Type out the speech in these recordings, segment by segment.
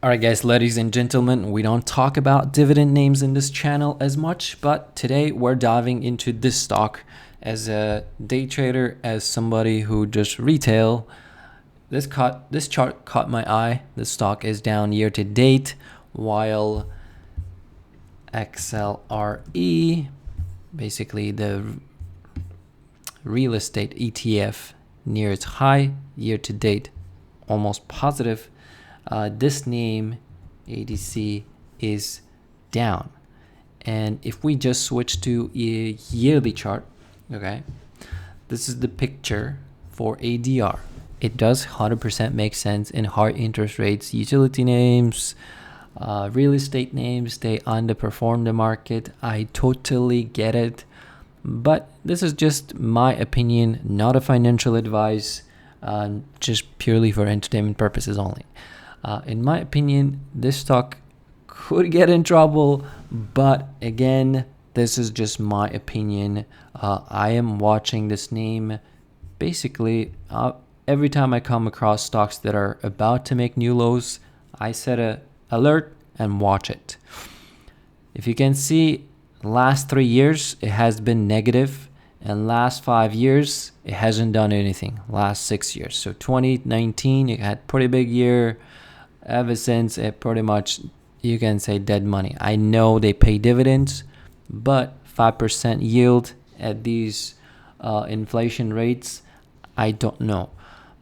Alright guys, ladies and gentlemen, we don't talk about dividend names in this channel as much, but today we're diving into this stock as a day trader, as somebody who just retail. This chart caught my eye. The stock is down year to date, while XLRE, basically the real estate ETF, near its high year to date, almost positive. This name, ADC, is down. And if we just switch to a yearly chart, okay, this is the picture for ADR. It does 100% make sense in high interest rates. Utility names, real estate names, they underperform the market. I totally get it. But this is just my opinion, not a financial advice, just purely for entertainment purposes only. In my opinion, this stock could get in trouble, but again, this is just my opinion. I am watching this name basically every time I come across stocks that are about to make new lows. I set a alert and watch it. If you can see, last 3 years it has been negative, and last 5 years it hasn't done anything. Last 6 years, so 2019 it had pretty big year. Ever since, it pretty much, you can say, dead money. I know they pay dividends, but 5% yield at these inflation rates, I don't know.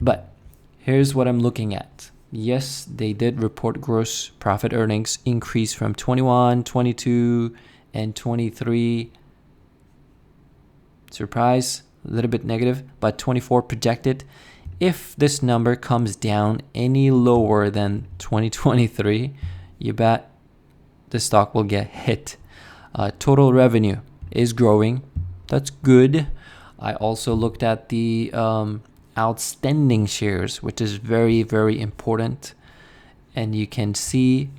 But here's what I'm looking at. Yes, they did report gross profit earnings increase from 21, 22, and 23. Surprise, a little bit negative, but 24 projected. If this number comes down any lower than 2023, you bet the stock will get hit. Total revenue is growing. That's good. I also looked at the outstanding shares, which is very, very important. And you can see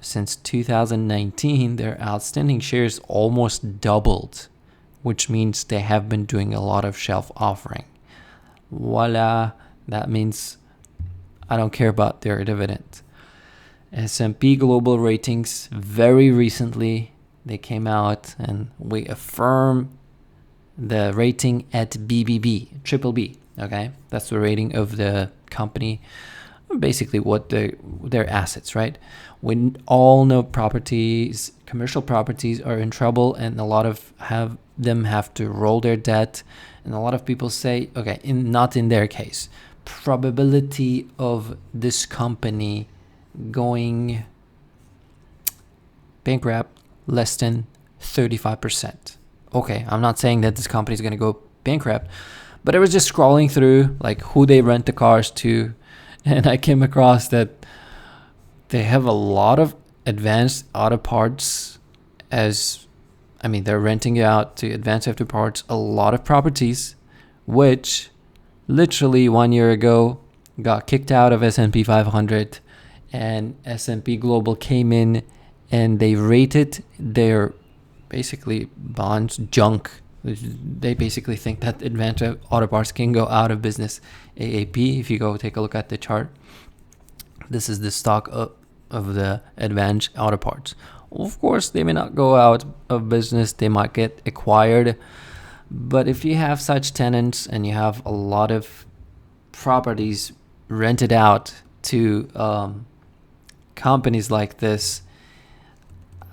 since 2019, their outstanding shares almost doubled, which means they have been doing a lot of shelf offering. Voila. That means I don't care about their dividend. S&P Global Ratings, very recently, they came out and we affirm the rating at BBB, triple B, okay? That's the rating of the company, basically what their assets, right? We all know properties, commercial properties are in trouble, and a lot of them have to roll their debt. And a lot of people say, okay, not in their case, probability of this company going bankrupt less than 35%. Okay, I'm not saying that this company is going to go bankrupt, but I was just scrolling through like who they rent the cars to, and I came across that they have a lot of advanced auto parts. They're renting out to advanced auto parts a lot of properties, which literally 1 year ago got kicked out of S&P 500, and S&P Global came in and they rated their basically bonds junk. They basically think that advanced auto parts can go out of business. AAP, if you go take a look at the chart, this is the stock of the advanced auto parts. Of course, they may not go out of business, they might get acquired. But if you have such tenants and you have a lot of properties rented out to companies like this,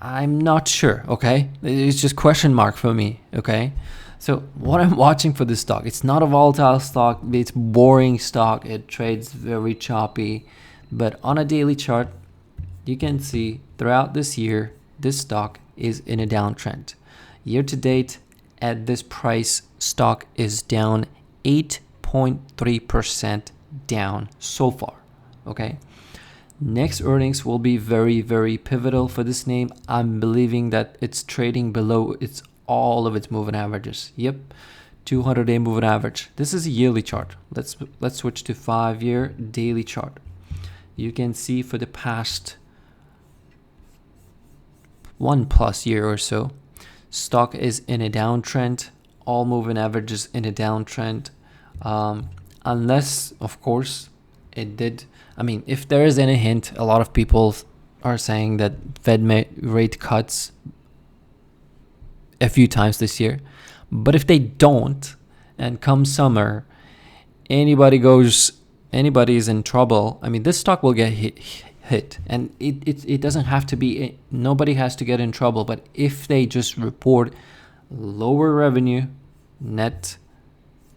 I'm not sure, okay? It's just question mark for me, okay? So what I'm watching for this stock, it's not a volatile stock, it's boring stock, it trades very choppy. But on a daily chart, you can see throughout this year, this stock is in a downtrend. Year to date, at this price, stock is down 8.3% down so far, okay? Next earnings will be very, very pivotal for this name. I'm believing that it's trading below all of its moving averages. Yep, 200-day moving average. This is a yearly chart. Let's switch to 5-year daily chart. You can see for the past 1+ year or so, stock is in a downtrend. All moving averages in a downtrend, unless, of course, it did. I mean, if there is any hint, a lot of people are saying that Fed rate cuts a few times this year. But if they don't, and come summer, anybody's in trouble, I mean, this stock will get hit. And it doesn't have to be, nobody has to get in trouble. But if they just report lower revenue net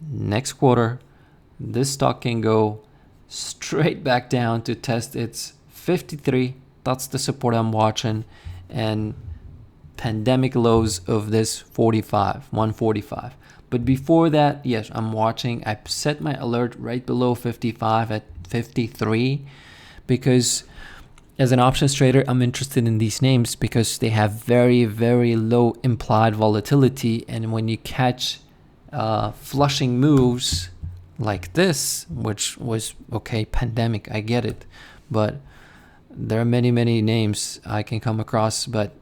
next quarter, this stock can go straight back down to test its 53. That's the support I'm watching. And pandemic lows of this 145. But before that, yes, I'm watching. I set my alert right below 55 at 53 because as an options trader, I'm interested in these names because they have very, very low implied volatility. And when you catch flushing moves like this, which was okay, pandemic, I get it, but there are many names I can come across. But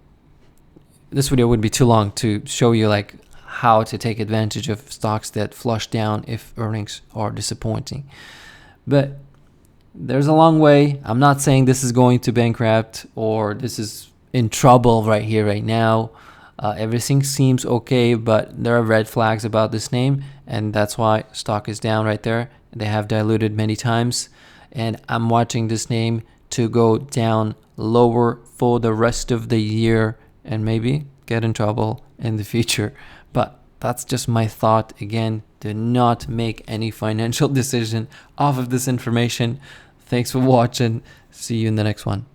this video would be too long to show you like how to take advantage of stocks that flush down if earnings are disappointing. But there's a long way. I'm not saying this is going to bankrupt or this is in trouble right here, right now. Everything seems okay, but there are red flags about this name, and that's why stock is down right there. They have diluted many times, and I'm watching this name to go down lower for the rest of the year and maybe get in trouble in the future. But that's just my thought. Again, do not make any financial decision off of this information. Thanks for watching. See you in the next one.